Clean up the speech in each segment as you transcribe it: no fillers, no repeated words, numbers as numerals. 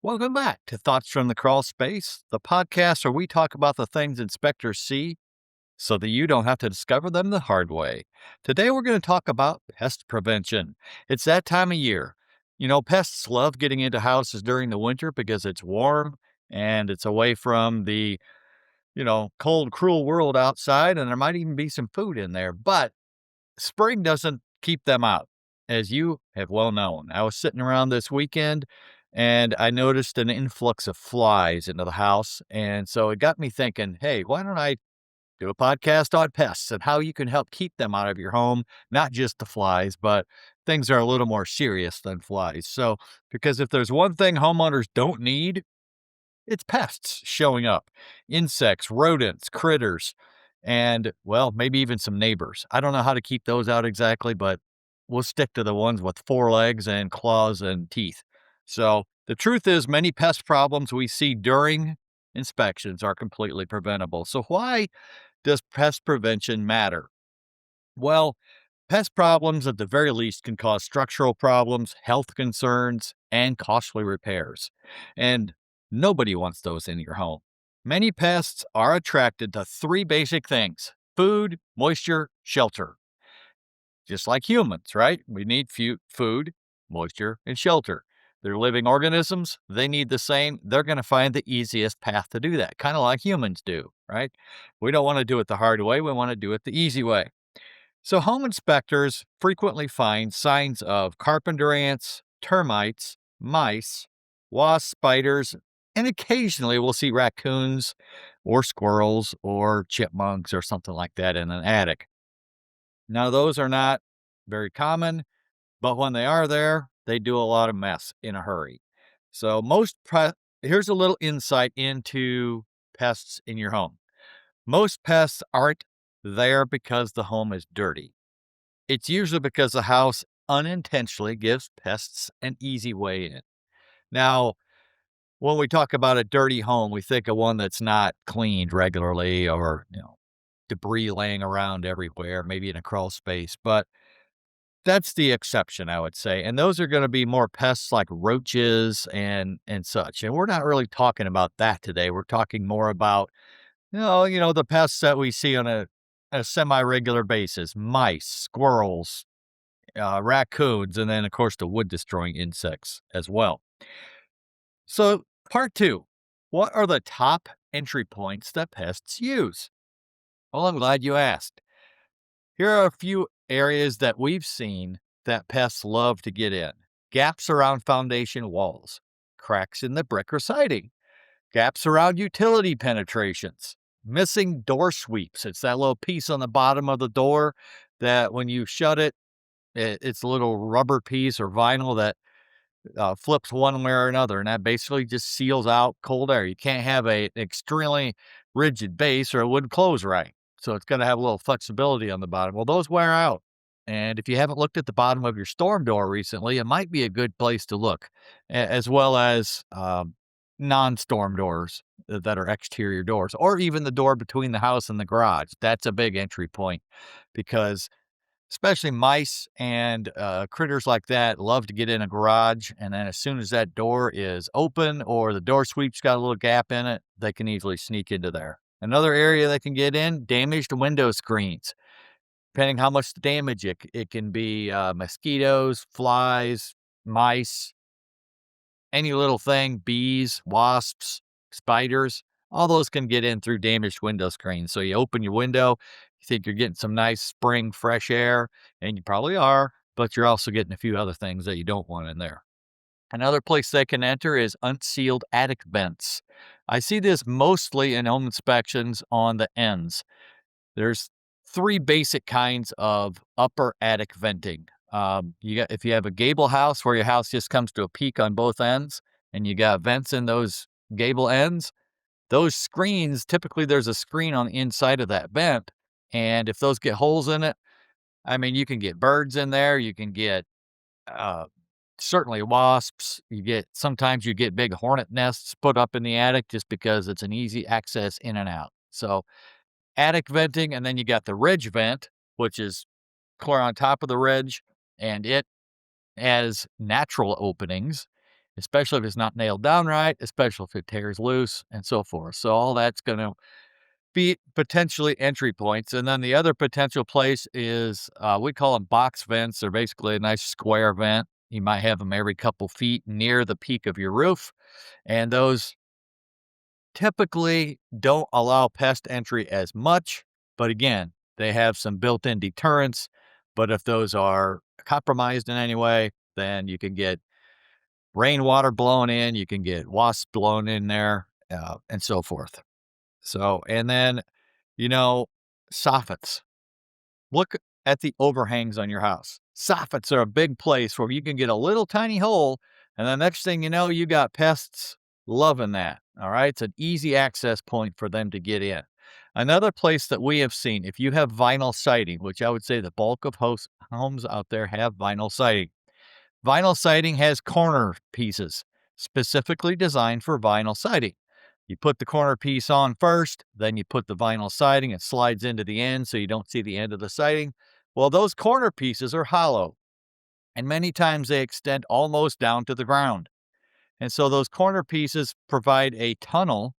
Welcome back to Thoughts from the Crawl Space, the podcast where we talk about the things inspectors see so that you don't have to discover them the hard way. Today, we're going to talk about pest prevention. It's that time of year. Pests love getting into houses during the winter because it's warm and it's away from the, cold, cruel world outside, and there might even be some food in there. But spring doesn't keep them out, as you have well known. I was sitting around this weekend and I noticed an influx of flies into the house. And so it got me thinking, hey, why don't I do a podcast on pests and how you can help keep them out of your home? Not just the flies, but things that are a little more serious than flies. So, because if there's one thing homeowners don't need, it's pests showing up, insects, rodents, critters, and, well, maybe even some neighbors. I don't know how to keep those out exactly, but we'll stick to the ones with four legs and claws and teeth. So the truth is, many pest problems we see during inspections are completely preventable. So why does pest prevention matter? Well, pest problems at the very least can cause structural problems, health concerns, and costly repairs. And nobody wants those in your home. Many pests are attracted to three basic things: food, moisture, shelter. Just like humans, right? We need food, moisture, and shelter. They're living organisms. They need the same. They're going to find the easiest path to do that, kind of like humans do, right? We don't want to do it the hard way. We want to do it the easy way. So, home inspectors frequently find signs of carpenter ants, termites, mice, wasps, spiders, and occasionally we'll see raccoons or squirrels or chipmunks or something like that in an attic. Now, those are not very common, but when they are there, they do a lot of mess in a hurry. So, here's a little insight into pests in your home. Most pests aren't there because the home is dirty. It's usually because the house unintentionally gives pests an easy way in. Now, when we talk about a dirty home, we think of one that's not cleaned regularly or, debris laying around everywhere, maybe in a crawl space, but that's the exception, I would say. And those are going to be more pests like roaches and such. And we're not really talking about that today. We're talking more about, the pests that we see on a semi-regular basis: mice, squirrels, raccoons, and then, of course, the wood destroying insects as well. So, part two: what are the top entry points that pests use? Well, I'm glad you asked. Here are a few areas that we've seen that pests love to get in: gaps around foundation walls, cracks in the brick or siding, gaps around utility penetrations, missing door sweeps. It's that little piece on the bottom of the door that when you shut it, it's a little rubber piece or vinyl that flips one way or another, and that basically just seals out cold air. You can't have an extremely rigid base or it wouldn't close right. So it's going to have a little flexibility on the bottom. Well, those wear out. And if you haven't looked at the bottom of your storm door recently, it might be a good place to look, as well as non storm doors that are exterior doors, or even the door between the house and the garage. That's a big entry point because especially mice and, critters like that love to get in a garage, and then as soon as that door is open or the door sweep's got a little gap in it, they can easily sneak into there. Another area they can get in: damaged window screens. Depending how much damage it can be, mosquitoes, flies, mice, any little thing, bees, wasps, spiders, all those can get in through damaged window screens. So you open your window, you think you're getting some nice spring fresh air, and you probably are, but you're also getting a few other things that you don't want in there. Another place they can enter is unsealed attic vents. I see this mostly in home inspections on the ends. There's three basic kinds of upper attic venting. If you have a gable house where your house just comes to a peak on both ends, and you got vents in those gable ends, those screens, typically there's a screen on the inside of that vent, and if those get holes in it, I mean, you can get birds in there. You can get uh, certainly wasps. Sometimes you get big hornet nests put up in the attic just because it's an easy access in and out. So attic venting, and then you got the ridge vent, which is clear on top of the ridge, and it has natural openings. especially if it's not nailed down right, especially if it tears loose and so forth. So all that's going to be potentially entry points. And then the other potential place is we call them box vents. They're basically a nice square vent. You might have them every couple feet near the peak of your roof. And those typically don't allow pest entry as much. But again, they have some built in deterrence. But if those are compromised in any way, then you can get rainwater blown in, you can get wasps blown in there, and so forth. So, and then, you know, soffits. Look at the overhangs on your house. Soffits are a big place where you can get a little tiny hole, and the next thing you know, you got pests loving that. All right. It's an easy access point for them to get in. Another place that we have seen, if you have vinyl siding, which I would say the bulk of homes out there have vinyl siding. Vinyl siding has corner pieces specifically designed for vinyl siding. You put the corner piece on first, then you put the vinyl siding. It slides into the end so you don't see the end of the siding. Well, those corner pieces are hollow, and many times they extend almost down to the ground. And so those corner pieces provide a tunnel,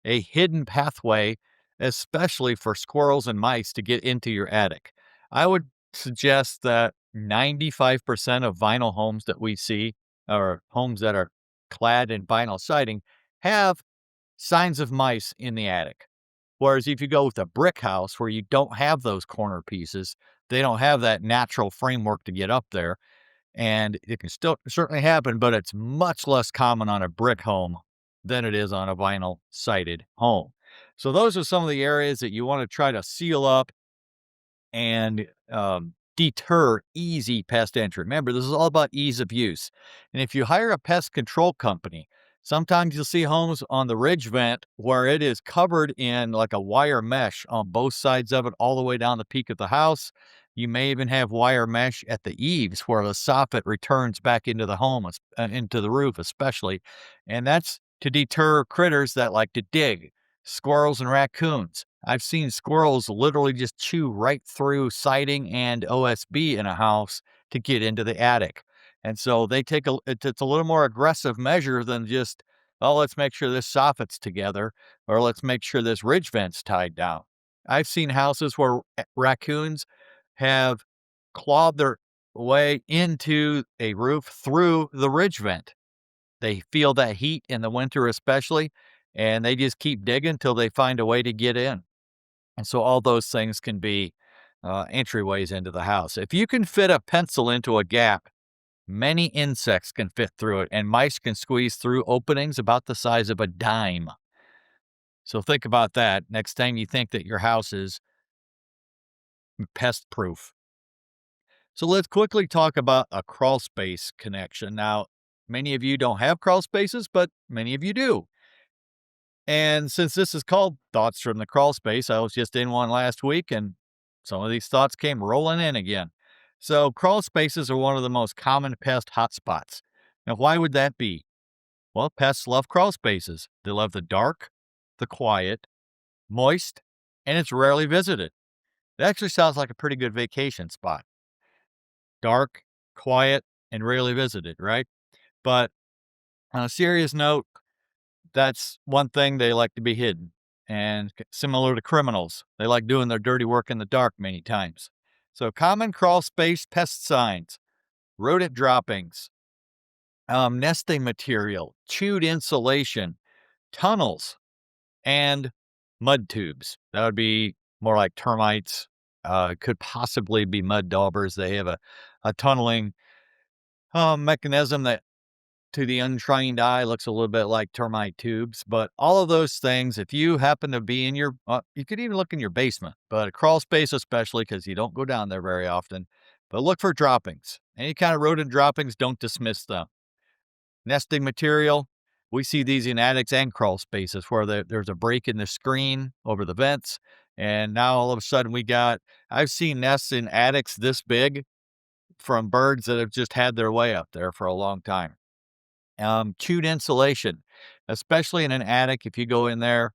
a hidden pathway, especially for squirrels and mice to get into your attic. I would suggest that 95% of vinyl homes that we see, or homes that are clad in vinyl siding, have signs of mice in the attic. Whereas if you go with a brick house where you don't have those corner pieces, they don't have that natural framework to get up there. And it can still certainly happen, but it's much less common on a brick home than it is on a vinyl sided home. So those are some of the areas that you want to try to seal up and deter easy pest entry. Remember, this is all about ease of use. And if you hire a pest control company, sometimes you'll see homes on the ridge vent where it is covered in like a wire mesh on both sides of it, all the way down the peak of the house. You may even have wire mesh at the eaves where the soffit returns back into the home, into the roof, especially. And that's to deter critters that like to dig, squirrels and raccoons. I've seen squirrels literally just chew right through siding and OSB in a house to get into the attic. And so they take it's a little more aggressive measure than just, oh, let's make sure this soffit's together or let's make sure this ridge vent's tied down. I've seen houses where raccoons have clawed their way into a roof through the ridge vent. They feel that heat in the winter, especially, and they just keep digging till they find a way to get in. And so all those things can be entryways into the house. If you can fit a pencil into a gap, many insects can fit through it, and mice can squeeze through openings about the size of a dime. So think about that next time you think that your house is pest proof. So let's quickly talk about a crawl space connection. Now, many of you don't have crawl spaces, but many of you do. And since this is called Thoughts from the Crawl Space, I was just in one last week and some of these thoughts came rolling in again. So, crawl spaces are one of the most common pest hotspots. Now, why would that be? Well, pests love crawl spaces. They love the dark, the quiet, moist, and it's rarely visited. It actually sounds like a pretty good vacation spot. Dark, quiet, and rarely visited, right? But on a serious note, that's one thing they like to be hidden. And similar to criminals, they like doing their dirty work in the dark many times. So, common crawl space pest signs, rodent droppings, nesting material, chewed insulation, tunnels, and mud tubes. That would be more like termites. Could possibly be mud daubers. They have a tunneling mechanism that to the untrained eye looks a little bit like termite tubes, but all of those things, if you happen to be in your, you could even look in your basement, but a crawl space, especially because you don't go down there very often, but look for droppings. Any kind of rodent droppings, don't dismiss them. Nesting material, we see these in attics and crawl spaces where there's a break in the screen over the vents. And now all of a sudden I've seen nests in attics this big from birds that have just had their way up there for a long time. Chewed insulation, especially in an attic. If you go in there,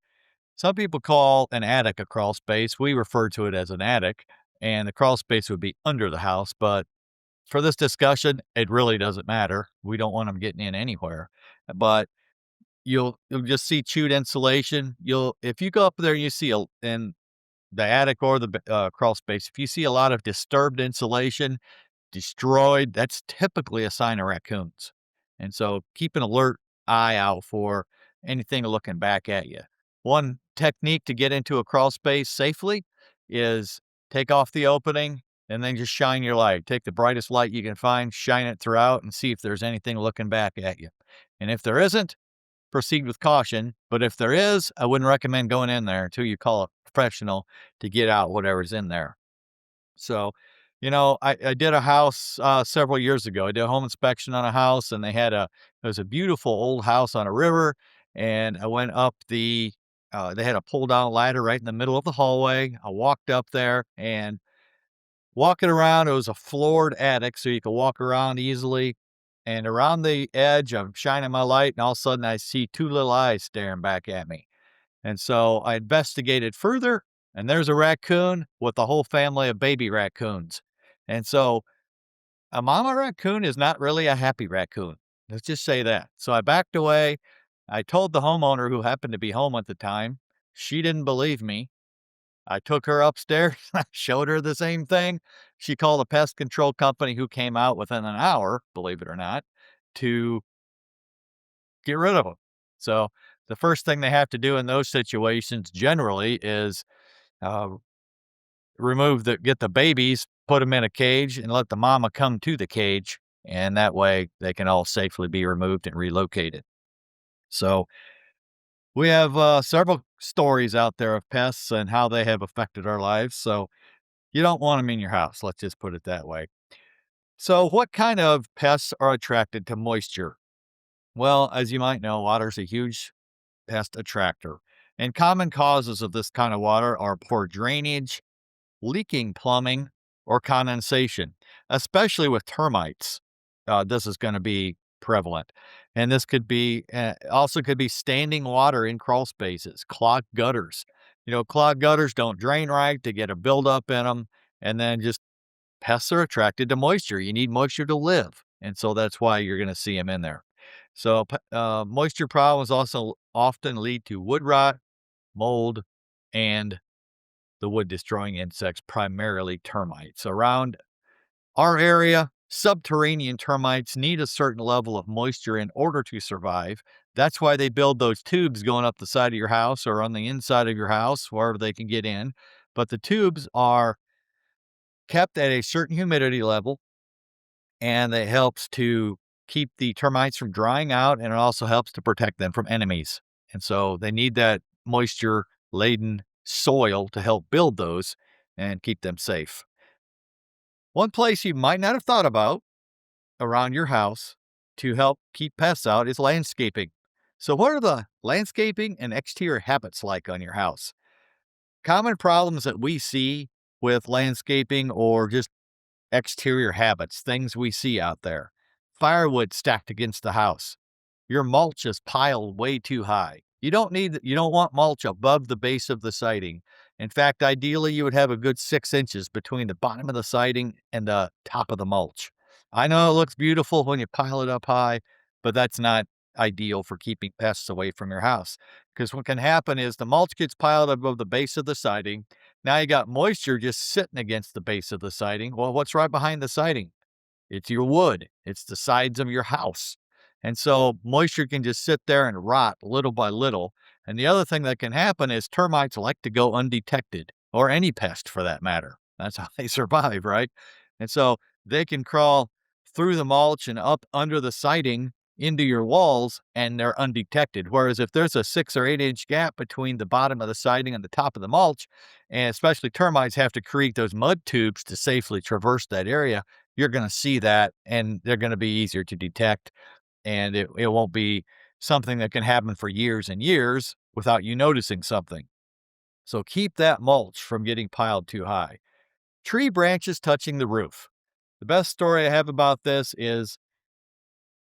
some people call an attic a crawl space. We refer to it as an attic, and the crawl space would be under the house. But for this discussion, it really doesn't matter. We don't want them getting in anywhere. But you'll just see chewed insulation. You'll if you go up there and you see in the attic or the crawl space, if you see a lot of disturbed insulation, destroyed, that's typically a sign of raccoons. And so keep an alert eye out for anything looking back at you. One technique to get into a crawl space safely is take off the opening and then just shine your light. Take the brightest light you can find, shine it throughout, and see if there's anything looking back at you. And if there isn't, proceed with caution. But if there is, I wouldn't recommend going in there until you call a professional to get out whatever's in there. So, I did a house several years ago. I did a home inspection on a house, and it was a beautiful old house on a river. And I went up they had a pull down ladder right in the middle of the hallway. I walked up there and walking around, it was a floored attic, so you could walk around easily. And around the edge, I'm shining my light, and all of a sudden I see two little eyes staring back at me. And so I investigated further, and there's a raccoon with a whole family of baby raccoons. And so a mama raccoon is not really a happy raccoon. Let's just say that. So I backed away. I told the homeowner who happened to be home at the time. She didn't believe me. I took her upstairs. I showed her the same thing. She called a pest control company who came out within an hour, believe it or not, to get rid of them. So the first thing they have to do in those situations generally is uh, get the babies, put them in a cage, and let the mama come to the cage, and that way they can all safely be removed and relocated. So we have several stories out there of pests and how they have affected our lives. So you don't want them in your house. Let's just put it that way. So, what kind of pests are attracted to moisture? Well, as you might know, water is a huge pest attractor. And common causes of this kind of water are poor drainage, leaking plumbing, or condensation, especially with termites. This is going to be prevalent. And this could be also could be standing water in crawl spaces, clogged gutters. Clogged gutters don't drain right, they get a buildup in them, and then just pests are attracted to moisture. You need moisture to live. And so that's why you're going to see them in there. So, moisture problems also often lead to wood rot, mold, and the wood destroying insects, primarily termites. Around our area, subterranean termites need a certain level of moisture in order to survive. That's why they build those tubes going up the side of your house or on the inside of your house, wherever they can get in. But the tubes are kept at a certain humidity level, and it helps to keep the termites from drying out, and it also helps to protect them from enemies. And so they need that moisture laden soil to help build those and keep them safe. One place you might not have thought about around your house to help keep pests out is landscaping. So, what are the landscaping and exterior habits like on your house? Common problems that we see with landscaping or just exterior habits, things we see out there. Firewood stacked against the house. Your mulch is piled way too high. You don't want mulch above the base of the siding. In fact, ideally you would have a good 6 inches between the bottom of the siding and the top of the mulch. I know it looks beautiful when you pile it up high, but that's not ideal for keeping pests away from your house. Because what can happen is the mulch gets piled above the base of the siding. Now you got moisture just sitting against the base of the siding. Well, what's right behind the siding? It's your wood. It's the sides of your house. And so moisture can just sit there and rot little by little. And the other thing that can happen is termites like to go undetected, or any pest for that matter. That's how they survive, right? And so they can crawl through the mulch and up under the siding into your walls, and they're undetected. Whereas if there's a 6 or 8 inch gap between the bottom of the siding and the top of the mulch, and especially termites have to create those mud tubes to safely traverse that area, you're going to see that, and they're going to be easier to detect, and it won't be something that can happen for years and years without you noticing something. So keep that mulch from getting piled too high. Tree branches touching the roof. The best story I have about this is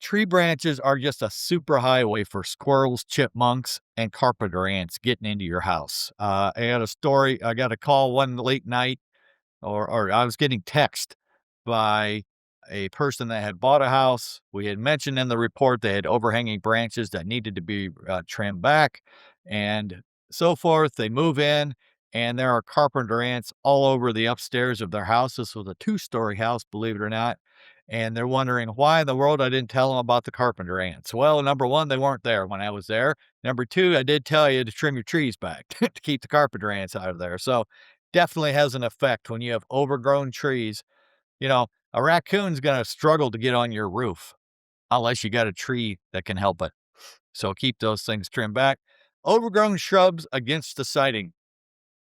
tree branches are just a super highway for squirrels, chipmunks, and carpenter ants getting into your house. I got a call one late night, or I was getting text by a person that had bought a house. We had mentioned in the report they had overhanging branches that needed to be trimmed back and so forth. They move in, and there are carpenter ants all over the upstairs of their house. This was a two-story house, believe it or not. And they're wondering why in the world I didn't tell them about the carpenter ants. Well, number one, they weren't there when I was there. Number two, I did tell you to trim your trees back to keep the carpenter ants out of there. So definitely has an effect when you have overgrown trees. You know, a raccoon's gonna struggle to get on your roof unless you got a tree that can help it. So keep those things trimmed back. Overgrown shrubs against the siding.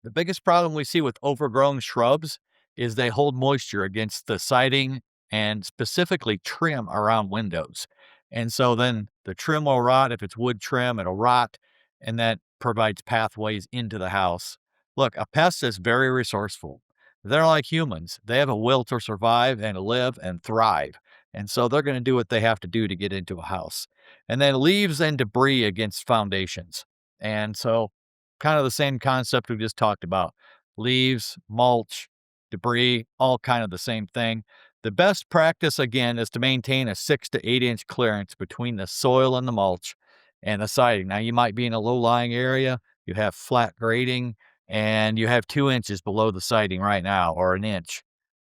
The biggest problem we see with overgrown shrubs is they hold moisture against the siding and specifically trim around windows. And so then the trim will rot. If it's wood trim, it'll rot, and that provides pathways into the house. Look, a pest is very resourceful. They're like humans. They have a will to survive and live and thrive. And so they're going to do what they have to do to get into a house. And then leaves and debris against foundations. And so kind of the same concept we just talked about. Leaves, mulch, debris, all kind of the same thing. The best practice, again, is to maintain a 6 to 8 inch clearance between the soil and the mulch and the siding. Now, you might be in a low lying area, you have flat grading, and you have 2 inches below the siding right now, or an inch.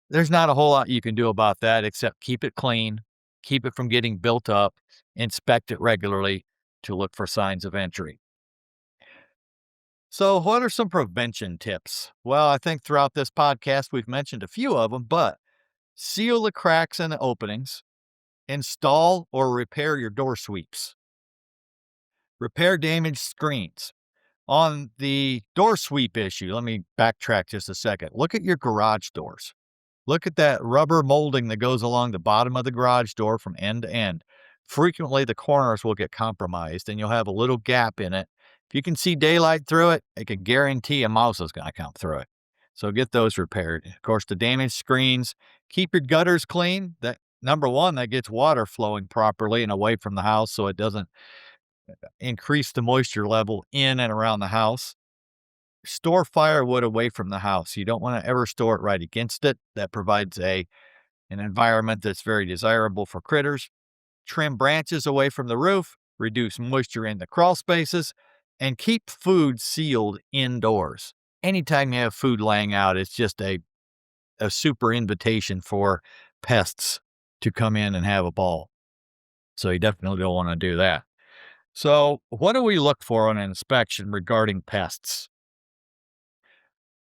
There's not a whole lot you can do about that except keep it clean, keep it from getting built up, inspect it regularly to look for signs of entry. So, what are some prevention tips? Well, I think throughout this podcast, we've mentioned a few of them, but seal the cracks and the openings, install or repair your door sweeps, repair damaged screens. On the door sweep issue, let me backtrack just a second. Look at your garage doors. Look at that rubber molding that goes along the bottom of the garage door from end to end. Frequently, the corners will get compromised and you'll have a little gap in it. If you can see daylight through it, I can guarantee a mouse is going to come through it. So get those repaired. Of course, the damaged screens, keep your gutters clean. That number one, that gets water flowing properly and away from the house so it doesn't increase the moisture level in and around the house. Store firewood away from the house. You don't want to ever store it right against it. That provides an environment that's very desirable for critters. Trim branches away from the roof, reduce moisture in the crawl spaces, and keep food sealed indoors. Anytime you have food laying out, it's just a super invitation for pests to come in and have a ball. So you definitely don't want to do that. So, what do we look for on an inspection regarding pests?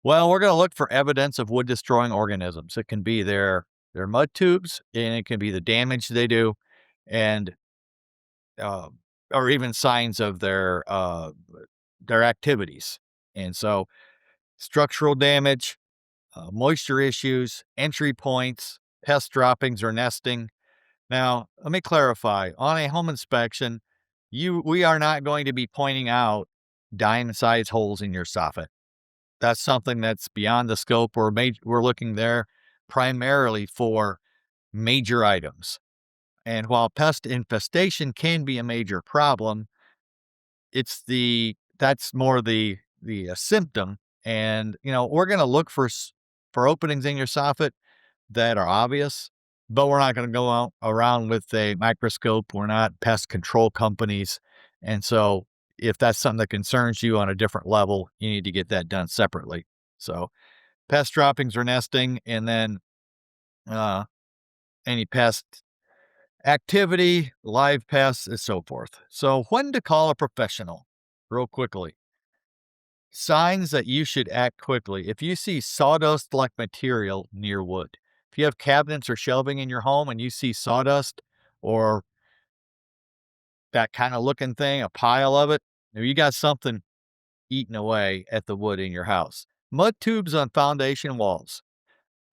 Well, we're going to look for evidence of wood destroying organisms. It can be their mud tubes, and it can be the damage they do, and uh, or even signs of their activities. And so, structural damage, moisture issues, entry points, pest droppings or nesting. Now, let me clarify. On a home inspection, we are not going to be pointing out dime-sized holes in your soffit. That's something that's beyond the scope. We're looking there primarily for major items. And while pest infestation can be a major problem, that's more the symptom. And we're going to look for openings in your soffit that are obvious, but we're not going to go out around with a microscope. We're not pest control companies, and so if that's something that concerns you on a different level, you need to get that done separately. So pest droppings or nesting, and then uh, any pest activity, live pests, and so forth. So when to call a professional? Real quickly. Signs that you should act quickly. If you see sawdust-like material near wood, if you have cabinets or shelving in your home and you see sawdust or that kind of looking thing, a pile of it, you got something eating away at the wood in your house. Mud tubes on foundation walls.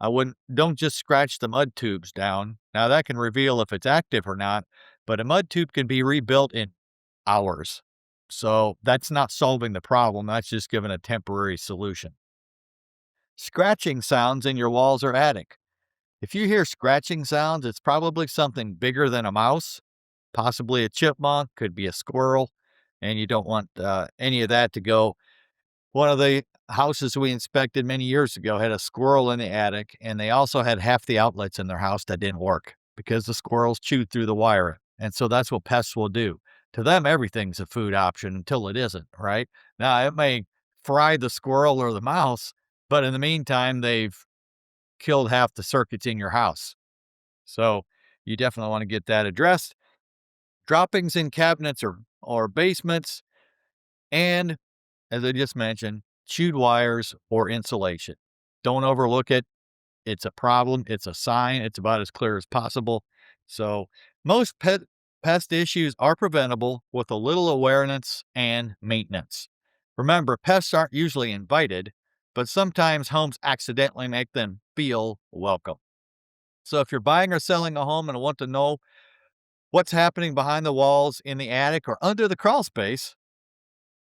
Don't just scratch the mud tubes down. Now that can reveal if it's active or not, but a mud tube can be rebuilt in hours. So that's not solving the problem. That's just giving a temporary solution. Scratching sounds in your walls or attic. If you hear scratching sounds, it's probably something bigger than a mouse, possibly a chipmunk, could be a squirrel, and you don't want any of that to go One of the houses we inspected many years ago had a squirrel in the attic, and they also had half the outlets in their house that didn't work because the squirrels chewed through the wire. And so that's what pests will do. To them, everything's a food option until it isn't, right? Now, it may fry the squirrel or the mouse, but in the meantime, they've killed half the circuits in your house. So you definitely want to get that addressed. Droppings in cabinets or basements, and as I just mentioned, chewed wires or insulation. Don't overlook it. It's a problem. It's a sign. It's about as clear as possible. So most pest issues are preventable with a little awareness and maintenance. Remember, pests aren't usually invited, but sometimes homes accidentally make them feel welcome. So if you're buying or selling a home and want to know what's happening behind the walls, in the attic, or under the crawl space,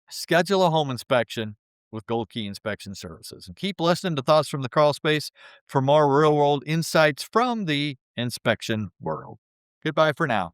schedule a home inspection with Gold Key Inspection Services. And keep listening to Thoughts from the Crawl Space for more real world insights from the inspection world. Goodbye for now.